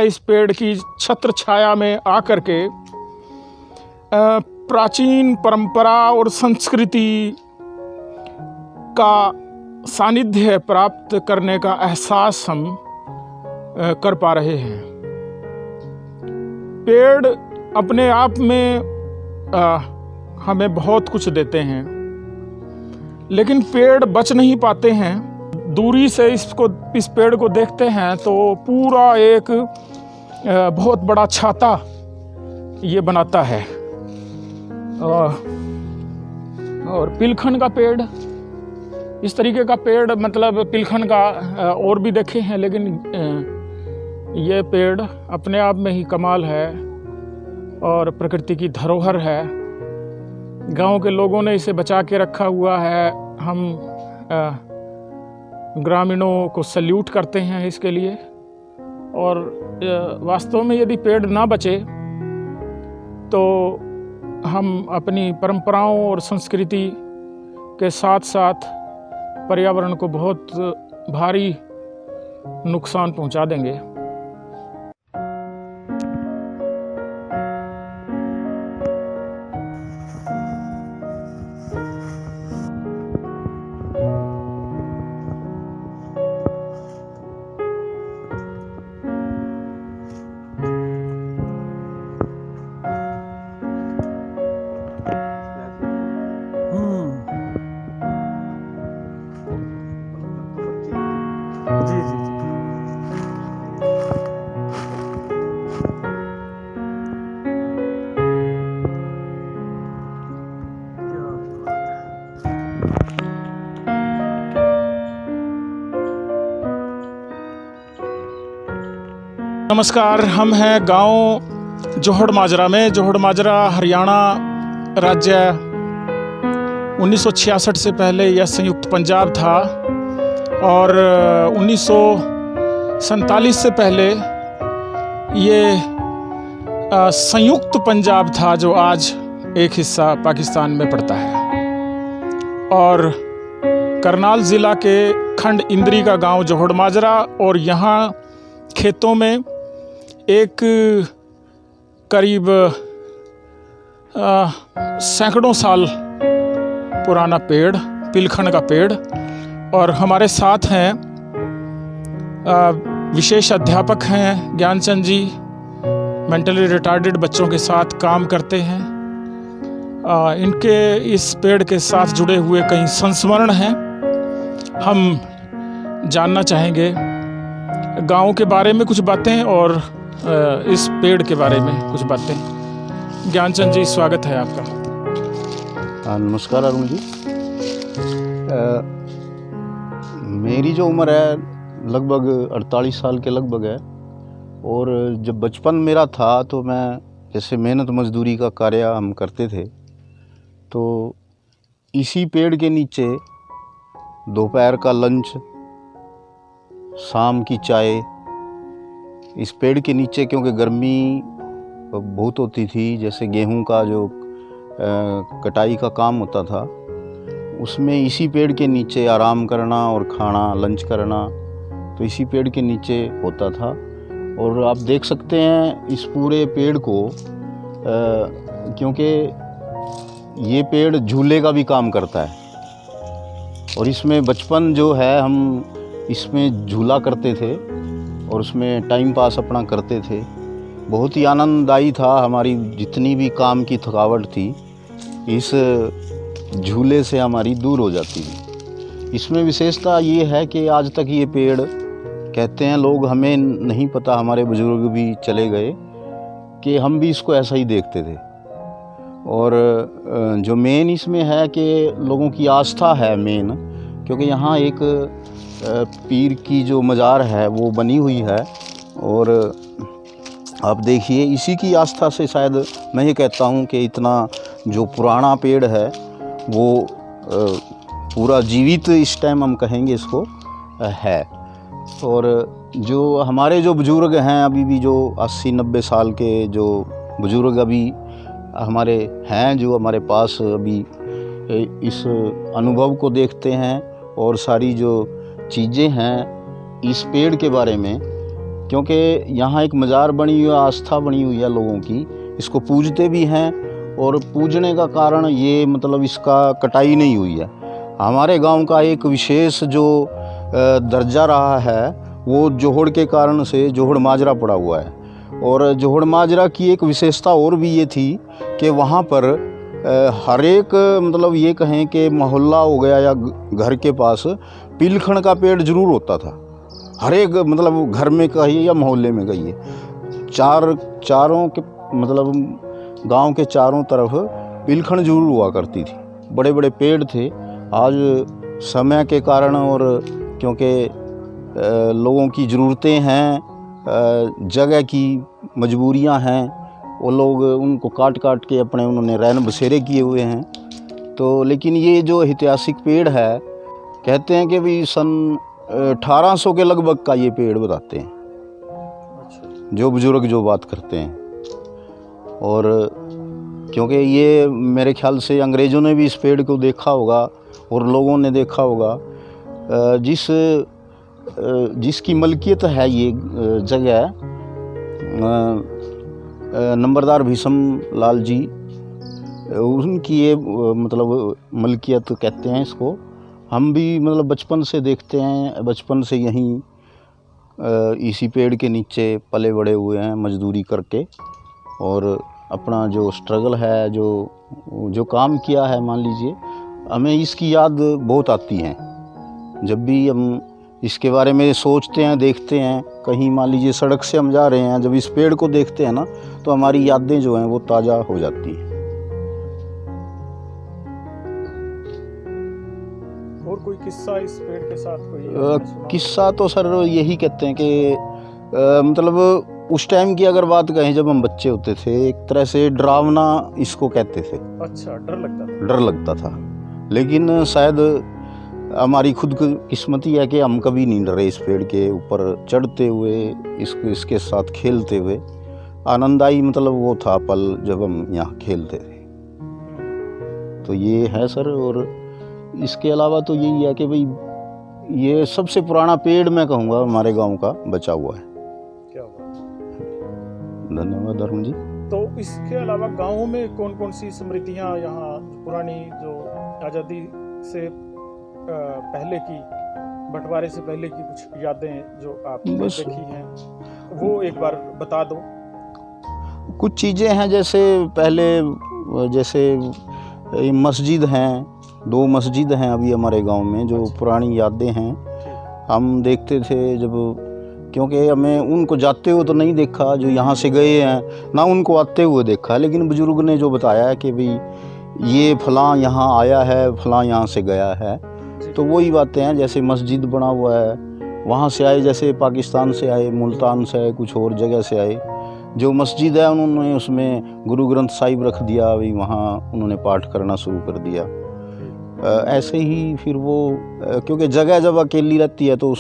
इस पेड़ की छत्र छाया में आकर के प्राचीन परंपरा और संस्कृति का सानिध्य प्राप्त करने का एहसास हम कर पा रहे हैं। पेड़ अपने आप में हमें बहुत कुछ देते हैं, लेकिन पेड़ बच नहीं पाते हैं। दूरी से इस पेड़ को देखते हैं तो पूरा एक बहुत बड़ा छाता ये बनाता है। और पिलखन का पेड़, इस तरीके का पेड़, मतलब पिलखन का और भी देखे हैं, लेकिन ये पेड़ अपने आप में ही कमाल है और प्रकृति की धरोहर है। गांव के लोगों ने इसे बचा के रखा हुआ है। हम ग्रामीणों को सल्यूट करते हैं इसके लिए। और वास्तव में यदि पेड़ ना बचे तो हम अपनी परंपराओं और संस्कृति के साथ साथ पर्यावरण को बहुत भारी नुकसान पहुंचा देंगे। जी जी जी। नमस्कार, हम हैं गांव जोहड़ माजरा में। जोहड़ माजरा हरियाणा राज्य 1966 से पहले यह संयुक्त पंजाब था और 1947 से पहले ये संयुक्त पंजाब था, जो आज एक हिस्सा पाकिस्तान में पड़ता है। और करनाल ज़िला के खंड इंद्री का गांव जोहड़ माजरा, और यहाँ खेतों में एक करीब सैकड़ों साल पुराना पेड़, पिलखन का पेड़। और हमारे साथ हैं विशेष अध्यापक हैं ज्ञानचंद जी, मेंटली रिटार्डेड बच्चों के साथ काम करते हैं। इनके इस पेड़ के साथ जुड़े हुए कई संस्मरण हैं। हम जानना चाहेंगे गांव के बारे में कुछ बातें और इस पेड़ के बारे में कुछ बातें। ज्ञानचंद जी, स्वागत है आपका। नमस्कार अरुण जी। मेरी जो उम्र है लगभग 48 साल के लगभग है। और जब बचपन मेरा था तो मैं जैसे मेहनत मजदूरी का कार्य हम करते थे, तो इसी पेड़ के नीचे दोपहर का लंच, शाम की चाय इस पेड़ के नीचे, क्योंकि गर्मी बहुत होती थी, जैसे गेहूं का जो कटाई का काम होता था, उसमें इसी पेड़ के नीचे आराम करना और खाना, लंच करना तो इसी पेड़ के नीचे होता था। और आप देख सकते हैं इस पूरे पेड़ को, क्योंकि ये पेड़ झूले का भी काम करता है। और इसमें बचपन जो है हम इसमें झूला करते थे और उसमें टाइम पास अपना करते थे। बहुत ही आनंददायी था। हमारी जितनी भी काम की थकावट थी इस झूले से हमारी दूर हो जाती थी। इसमें विशेषता ये है कि आज तक ये पेड़, कहते हैं लोग, हमें नहीं पता, हमारे बुजुर्ग भी चले गए, कि हम भी इसको ऐसा ही देखते थे। और जो मेन इसमें है कि लोगों की आस्था है मेन, क्योंकि यहाँ एक पीर की जो मज़ार है वो बनी हुई है। और आप देखिए इसी की आस्था से शायद मैं ये कहता हूँ कि इतना जो पुराना पेड़ है वो पूरा जीवित इस टाइम हम कहेंगे इसको है। और जो हमारे जो बुज़ुर्ग हैं अभी भी, जो 80-90 साल के जो बुज़ुर्ग अभी हमारे हैं, जो हमारे पास अभी इस अनुभव को देखते हैं और सारी जो चीज़ें हैं इस पेड़ के बारे में, क्योंकि यहाँ एक मज़ार बनी हुई है, आस्था बनी हुई है लोगों की, इसको पूजते भी हैं और पूजने का कारण ये मतलब इसका कटाई नहीं हुई है। हमारे गांव का एक विशेष जो दर्जा रहा है वो जोहड़ के कारण से जोहड़ माजरा पड़ा हुआ है। और जोहड़ माजरा की एक विशेषता और भी ये थी कि वहाँ पर हर एक मतलब ये कहें कि मोहल्ला हो गया या घर के पास पिलखण का पेड़ ज़रूर होता था। हर एक मतलब घर में कहिए या मोहल्ले में कहिए, चारों के मतलब गांव के चारों तरफ पिलखण जरूर हुआ करती थी। बड़े बड़े पेड़ थे। आज समय के कारण और क्योंकि लोगों की ज़रूरतें हैं, जगह की मजबूरियां हैं, वो लोग उनको काट काट के अपने उन्होंने रैन बसेरे किए हुए हैं। तो लेकिन ये जो ऐतिहासिक पेड़ है, कहते हैं कि भाई सन 1800 के लगभग का ये पेड़ बताते हैं, जो बुजुर्ग जो बात करते हैं। और क्योंकि ये मेरे ख्याल से अंग्रेज़ों ने भी इस पेड़ को देखा होगा और लोगों ने देखा होगा। जिसकी मलकियत है ये जगह, नंबरदार भीषम लाल जी, उनकी ये मतलब मलकियत कहते हैं इसको। हम भी मतलब बचपन से देखते हैं, बचपन से यहीं इसी पेड़ के नीचे पले बड़े हुए हैं मजदूरी करके। और अपना जो स्ट्रगल है, जो काम किया है, मान लीजिए हमें इसकी याद बहुत आती है। जब भी हम इसके बारे में सोचते हैं, देखते हैं, कहीं मान लीजिए सड़क से हम जा रहे हैं, जब इस पेड़ को देखते हैं ना तो हमारी यादें जो हैं वो ताज़ा हो जाती हैं। और कोई किस्सा इस पेड़ के साथ कोई किस्सा तो सर यही कहते हैं कि मतलब उस टाइम की अगर बात कहें, जब हम बच्चे होते थे, एक तरह से डरावना इसको कहते थे। अच्छा, डर लगता था। लेकिन शायद हमारी खुद की किस्मती है कि हम कभी नहीं डरे इस पेड़ के ऊपर चढ़ते हुए, इसके साथ खेलते हुए। आनंददायी मतलब वो था पल जब हम यहाँ खेलते थे। तो ये है सर। और इसके अलावा तो यही है कि भाई ये सबसे पुराना पेड़ मैं कहूँगा हमारे गांव का बचा हुआ है। क्या बात। धन्यवाद अरुण जी। तो इसके अलावा गाँव में कौन कौन सी स्मृतियाँ यहाँ पुरानी, जो आज़ादी से पहले की, बंटवारे से पहले की कुछ यादें जो आपने देखी हैं, वो एक बार बता दो। कुछ चीज़ें हैं, जैसे पहले जैसे मस्जिद हैं, 2 मस्जिद हैं अभी हमारे गांव में, जो पुरानी यादें हैं। हम देखते थे जब, क्योंकि हमें उनको जाते हुए तो नहीं देखा, जो यहाँ से गए हैं ना उनको आते हुए देखा, लेकिन बुजुर्ग ने जो बताया है कि भाई ये फलां यहाँ आया है, फलां यहाँ से गया है। तो वही बातें हैं। जैसे मस्जिद बना हुआ है, वहाँ से आए, जैसे पाकिस्तान से आए, मुल्तान से आए, कुछ और जगह से आए। जो मस्जिद है उन्होंने उसमें गुरु ग्रंथ साहिब रख दिया, अभी वहाँ उन्होंने पाठ करना शुरू कर दिया। ऐसे ही फिर वो, क्योंकि जगह जब अकेली रहती है तो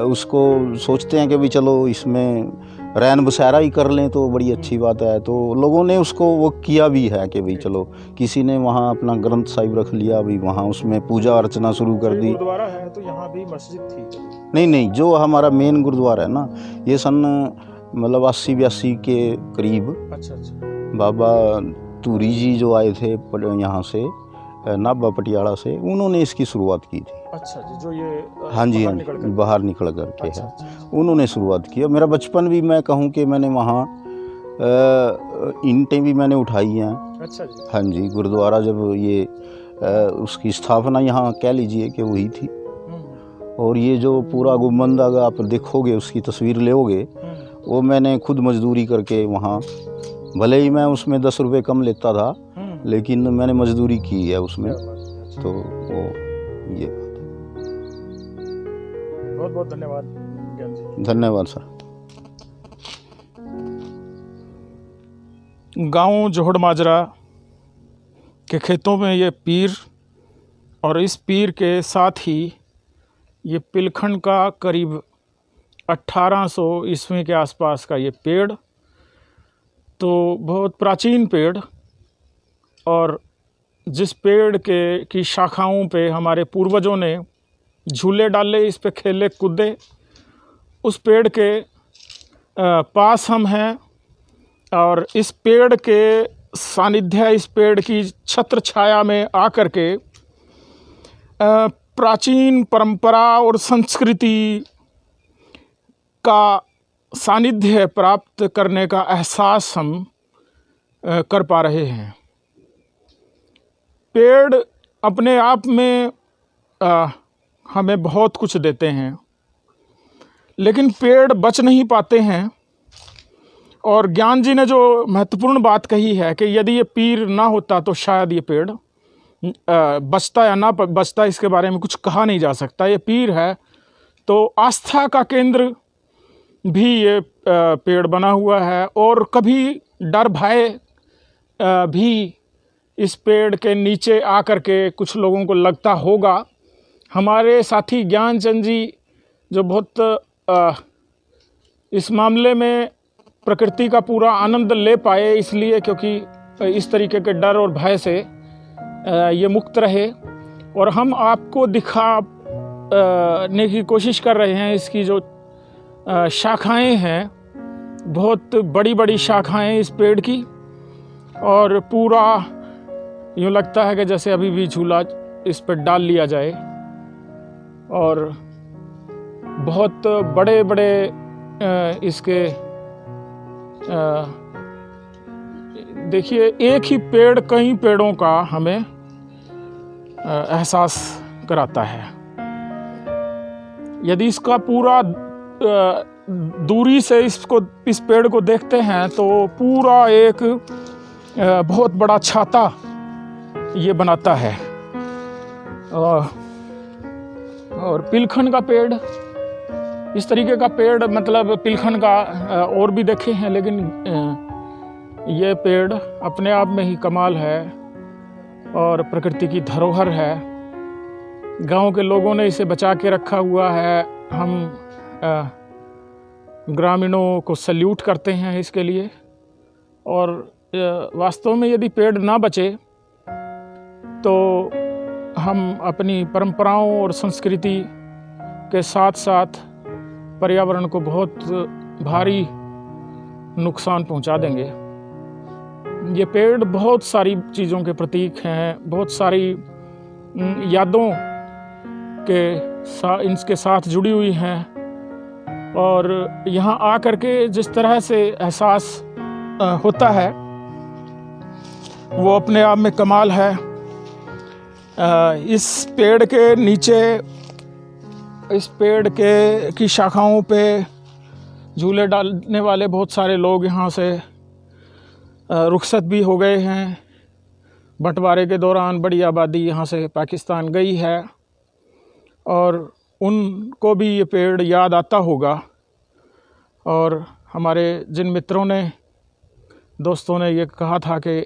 उसको सोचते हैं कि भाई चलो इसमें रैन बसेरा ही कर लें तो बड़ी अच्छी बात है। तो लोगों ने उसको वो किया भी है कि भाई चलो, किसी ने वहाँ अपना ग्रंथ साहिब रख लिया, भाई वहाँ उसमें पूजा अर्चना शुरू कर दी। गुरुद्वारा है तो यहाँ भी मस्जिद थी? नहीं, जो हमारा मेन गुरुद्वारा है ना, ये सन मतलब 80-82 के करीब। अच्छा। बाबा तूरी जी जो आए थे यहाँ से, नाभा पटियाला से, उन्होंने इसकी शुरुआत की थी। अच्छा जी, जो ये हाँ जी, बाहर निकल कर के है, उन्होंने शुरुआत की। मेरा बचपन भी मैं कहूँ कि मैंने वहाँ ईंटें भी मैंने उठाई हैं। अच्छा जी। हाँ जी, गुरुद्वारा जब ये उसकी स्थापना यहाँ कह लीजिए कि वही थी। और ये जो पूरा गुंबद अगर आप देखोगे, उसकी तस्वीर लोगे, वो मैंने खुद मजदूरी करके वहाँ, भले ही मैं उसमें 10 रुपये कम लेता था, लेकिन मैंने मजदूरी की है उसमें। तो वो ये बहुत बहुत धन्यवाद ज्ञान जी। धन्यवाद सर। गांव जोहड़ माजरा के खेतों में ये पीर, और इस पीर के साथ ही ये पिलखन का करीब 1800 ईस्वी के आसपास का ये पेड़, तो बहुत प्राचीन पेड़, और जिस पेड़ की शाखाओं पे हमारे पूर्वजों ने झूले डाले, इस पे खेले कूदे, उस पेड़ के पास हम हैं और इस पेड़ के सानिध्य, इस पेड़ की छत्र छाया में आकर के प्राचीन परंपरा और संस्कृति का सानिध्य प्राप्त करने का एहसास हम कर पा रहे हैं। पेड़ अपने आप में हमें बहुत कुछ देते हैं, लेकिन पेड़ बच नहीं पाते हैं। और ज्ञान जी ने जो महत्वपूर्ण बात कही है कि यदि ये पीर ना होता तो शायद ये पेड़ बचता या ना बचता, इसके बारे में कुछ कहा नहीं जा सकता। ये पीर है तो आस्था का केंद्र भी ये पेड़ बना हुआ है, और कभी डर भय भी इस पेड़ के नीचे आकर के कुछ लोगों को लगता होगा। हमारे साथी ज्ञानचंद जी जो बहुत इस मामले में प्रकृति का पूरा आनंद ले पाए, इसलिए क्योंकि इस तरीके के डर और भय से ये मुक्त रहे, और हम आपको दिखाने की कोशिश कर रहे हैं। इसकी जो शाखाएं हैं, बहुत बड़ी बड़ी शाखाएं इस पेड़ की, और पूरा यूँ लगता है कि जैसे अभी भी झूला इस पर डाल लिया जाए। और बहुत बड़े बड़े इसके देखिए, एक ही पेड़ कई पेड़ों का हमें एहसास कराता है। यदि इसका पूरा दूरी से इस पेड़ को देखते हैं तो पूरा एक बहुत बड़ा छाता ये बनाता है। और पिलखन का पेड़, इस तरीके का पेड़, मतलब पिलखन का और भी देखे हैं, लेकिन ये पेड़ अपने आप में ही कमाल है और प्रकृति की धरोहर है। गांव के लोगों ने इसे बचा के रखा हुआ है। हम ग्रामीणों को सल्यूट करते हैं इसके लिए। और वास्तव में यदि पेड़ ना बचे तो हम अपनी परंपराओं और संस्कृति के साथ साथ पर्यावरण को बहुत भारी नुकसान पहुंचा देंगे। ये पेड़ बहुत सारी चीज़ों के प्रतीक हैं, बहुत सारी यादों के इनके साथ जुड़ी हुई हैं। और यहाँ आकर के जिस तरह से एहसास होता है वो अपने आप में कमाल है। इस पेड़ के नीचे, इस पेड़ की शाखाओं पे झूले डालने वाले बहुत सारे लोग यहाँ से रुखसत भी हो गए हैं। बंटवारे के दौरान बड़ी आबादी यहाँ से पाकिस्तान गई है, और उनको भी ये पेड़ याद आता होगा। और हमारे जिन मित्रों ने, दोस्तों ने ये कहा था कि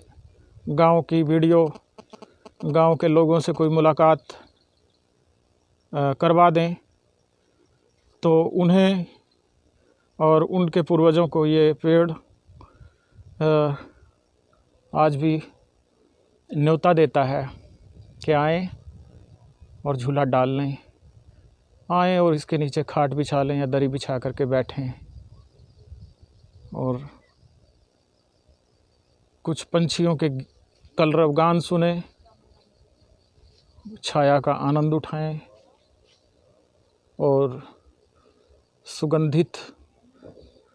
गांव की वीडियो, गांव के लोगों से कोई मुलाकात करवा दें, तो उन्हें और उनके पूर्वजों को ये पेड़ आज भी न्योता देता है कि आएँ और झूला डाल लें, आएँ और इसके नीचे खाट बिछा लें या दरी बिछा करके बैठें, और कुछ पंछियों के कलरव गान सुने, छाया का आनंद उठाएं, और सुगंधित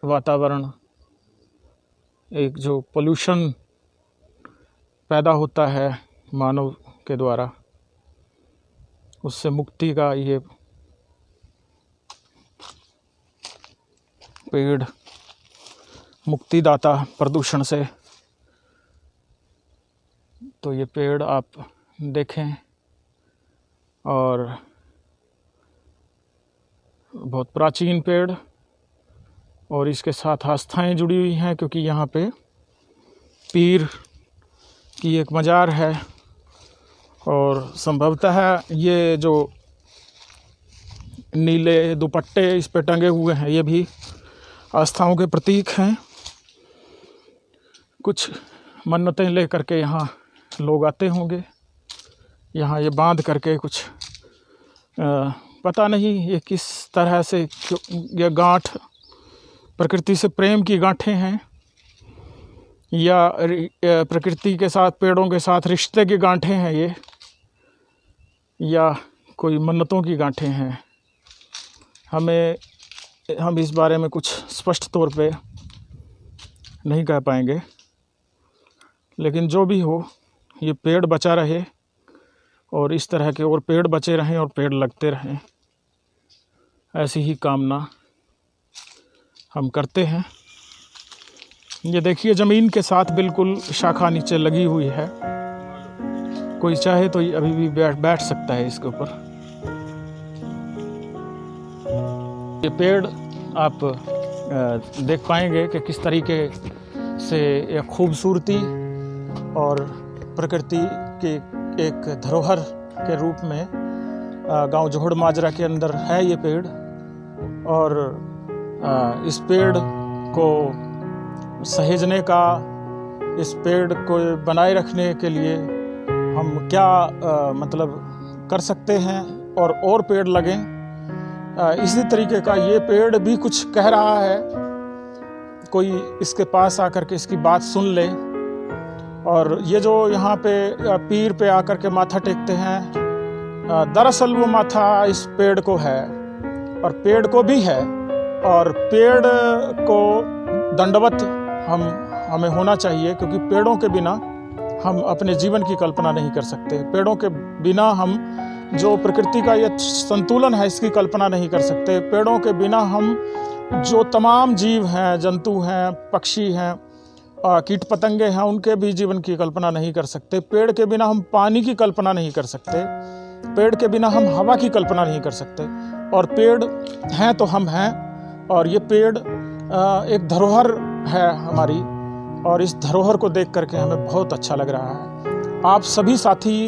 वातावरण, एक जो पोल्यूशन पैदा होता है मानव के द्वारा, उससे मुक्ति का ये पेड़ मुक्तिदाता प्रदूषण से। तो ये पेड़ आप देखें, और बहुत प्राचीन पेड़, और इसके साथ आस्थाएं जुड़ी हुई हैं, क्योंकि यहाँ पे पीर की एक मज़ार है। और संभवतः ये जो नीले दुपट्टे इस पे टंगे हुए हैं, ये भी आस्थाओं के प्रतीक हैं। कुछ मन्नतें लेकर के यहाँ लोग आते होंगे, यहाँ ये बांध करके कुछ पता नहीं ये किस तरह से ये गांठ प्रकृति से प्रेम की गांठें हैं या प्रकृति के साथ, पेड़ों के साथ रिश्ते की गांठें हैं ये, या कोई मन्नतों की गांठें हैं। हम इस बारे में कुछ स्पष्ट तौर पे नहीं कह पाएंगे, लेकिन जो भी हो, ये पेड़ बचा रहे और इस तरह के और पेड़ बचे रहें और पेड़ लगते रहें, ऐसी ही कामना हम करते हैं। ये देखिए, ज़मीन के साथ बिल्कुल शाखा नीचे लगी हुई है, कोई चाहे तो अभी भी बैठ सकता है इसके ऊपर। ये पेड़ आप देख पाएंगे कि किस तरीके से एक खूबसूरती और प्रकृति के एक धरोहर के रूप में गांव जोहड़ माजरा के अंदर है ये पेड़। और इस पेड़ को सहेजने का, इस पेड़ को बनाए रखने के लिए हम क्या मतलब कर सकते हैं और पेड़ लगें। इसी तरीके का ये पेड़ भी कुछ कह रहा है, कोई इसके पास आकर के इसकी बात सुन ले। और ये जो यहाँ पे पीर पे आकर के माथा टेकते हैं, दरअसल वो माथा इस पेड़ को है और पेड़ को भी है, और पेड़ को दंडवत हमें होना चाहिए, क्योंकि पेड़ों के बिना हम अपने जीवन की कल्पना नहीं कर सकते। पेड़ों के बिना हम जो प्रकृति का ये संतुलन है इसकी कल्पना नहीं कर सकते। पेड़ों के बिना हम जो तमाम जीव हैं, जंतु हैं, पक्षी हैं, कीट पतंगे हैं, उनके भी जीवन की कल्पना नहीं कर सकते। पेड़ के बिना हम पानी की कल्पना नहीं कर सकते, पेड़ के बिना हम हवा की कल्पना नहीं कर सकते। और पेड़ हैं तो हम हैं, और ये पेड़ एक धरोहर है हमारी, और इस धरोहर को देख करके हमें बहुत अच्छा लग रहा है। आप सभी साथी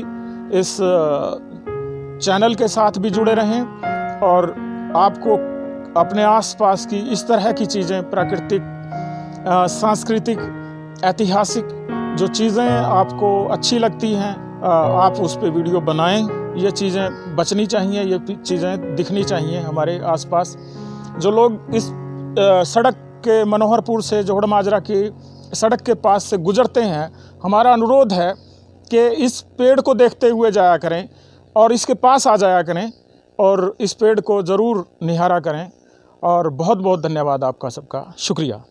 इस चैनल के साथ भी जुड़े रहें, और आपको अपने आसपास की इस तरह की चीज़ें, प्राकृतिक, सांस्कृतिक, ऐतिहासिक जो चीज़ें आपको अच्छी लगती हैं, आप उस पे वीडियो बनाएं। ये चीज़ें बचनी चाहिए, ये चीज़ें दिखनी चाहिए हमारे आसपास। जो लोग इस सड़क के मनोहरपुर से जोहड़ माजरा की सड़क के पास से गुजरते हैं, हमारा अनुरोध है कि इस पेड़ को देखते हुए जाया करें और इसके पास आ जाया करें और इस पेड़ को ज़रूर निहारा करें। और बहुत बहुत धन्यवाद आपका सबका, शुक्रिया।